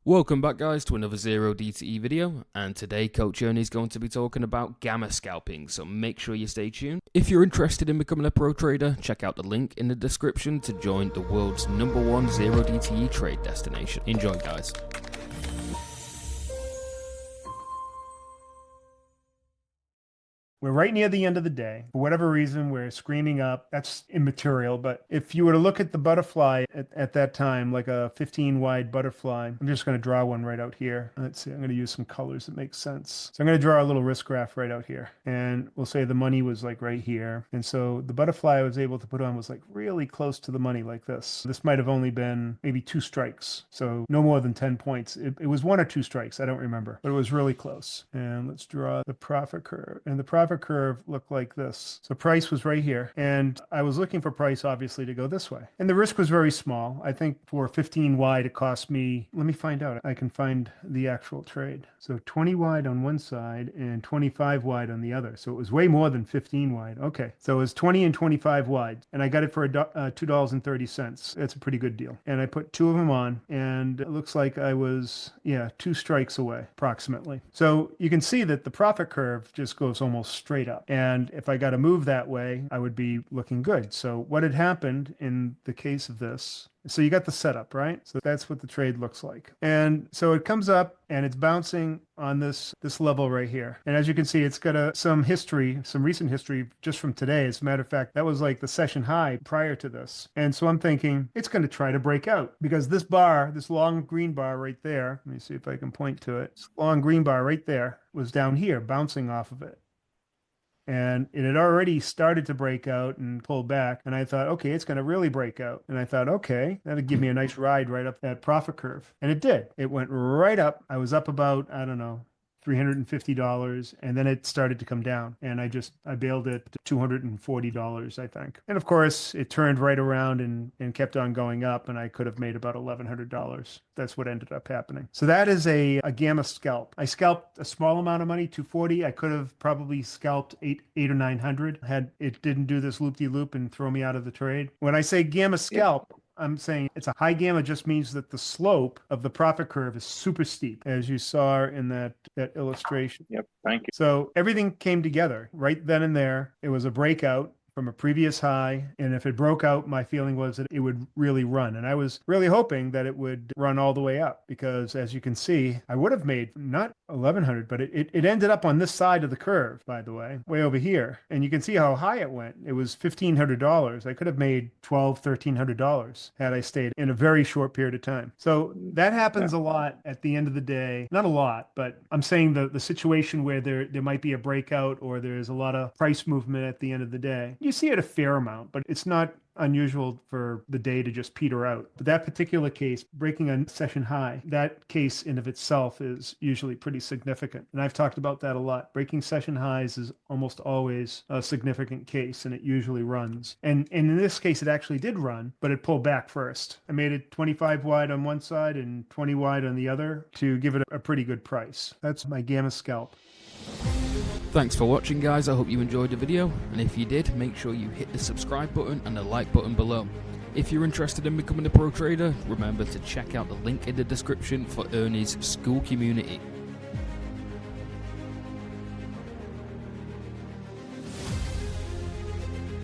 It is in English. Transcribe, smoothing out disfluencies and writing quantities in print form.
Welcome back guys to another Zero DTE video, and today Coach Ernie is going to be talking about gamma scalping, so make sure you stay tuned. If you're interested in becoming a pro trader, check out the link in the description to join the world's #1 Zero DTE trade destination. Enjoy guys. We're right near the end of the day. For whatever reason, we're screaming up. That's immaterial. But if you were to look at the butterfly at that time, like a 15 wide butterfly, I'm just going to draw one right out here. Let's see. I'm going to use some colors that make sense. So I'm going to draw a little risk graph right out here. And we'll say the money was like right here. And so the butterfly I was able to put on was like really close to the money like this. This might have only been maybe 2 strikes. So no more than 10 points. It was 1 or 2 strikes. I don't remember. But it was really close. And let's draw the profit curve. And the profit curve looked like this. So price was right here. And I was looking for price, obviously, to go this way. And the risk was very small. I think for 15 wide, it cost me, let me find out. I can find the actual trade. So 20 wide on one side and 25 wide on the other. So it was way more than 15 wide. Okay. So it was 20 and 25 wide. And I got it for $2.30. That's a pretty good deal. And I put 2 of them on. And it looks like I was, 2 strikes away, approximately. So you can see that the profit curve just goes almost straight up. And if I got to move that way, I would be looking good. So what had happened in the case of this, so you got the setup, right? So that's what the trade looks like. And so it comes up and it's bouncing on this level right here. And as you can see, it's got some history, some recent history just from today. As a matter of fact, that was like the session high prior to this. And so I'm thinking it's going to try to break out because this bar, this long green bar right there, let me see if I can point to it. This long green bar right there was down here bouncing off of it. And it had already started to break out and pull back. And I thought, okay, it's going to really break out. And I thought, okay, that'll give me a nice ride right up that profit curve. And it did. It went right up. I was up about, I don't know, $350, and then it started to come down, and I bailed it to $240, I think. And of course, it turned right around and kept on going up, and I could have made about $1,100. That's what ended up happening. So that is a gamma scalp. I scalped a small amount of money, $240. I could have probably scalped $800 or $900 had it didn't do this loop-de-loop and throw me out of the trade. When I say gamma scalp, I'm saying it's a high gamma just means that the slope of the profit curve is super steep, as you saw in that illustration. Yep, thank you. So everything came together right then and there. It was a breakout from a previous high. And if it broke out, my feeling was that it would really run. And I was really hoping that it would run all the way up because as you can see, I would have made not 1,100, but it ended up on this side of the curve, by the way, way over here. And you can see how high it went. It was $1,500. I could have made $1,200, $1,300 had I stayed in a very short period of time. So that happens a lot at the end of the day. Not a lot, but I'm saying the situation where there might be a breakout or there's a lot of price movement at the end of the day. You see it a fair amount, but it's not unusual for the day to just peter out. But that particular case, breaking a session high, that case in of itself is usually pretty significant. And I've talked about that a lot. Breaking session highs is almost always a significant case, and it usually runs. And in this case, it actually did run, but it pulled back first. I made it 25 wide on one side and 20 wide on the other to give it a pretty good price. That's my gamma scalp. Thanks for watching guys, I hope you enjoyed the video, and if you did, make sure you hit the subscribe button and the like button below. If you're interested in becoming a pro trader, remember to check out the link in the description for Ernie's school community.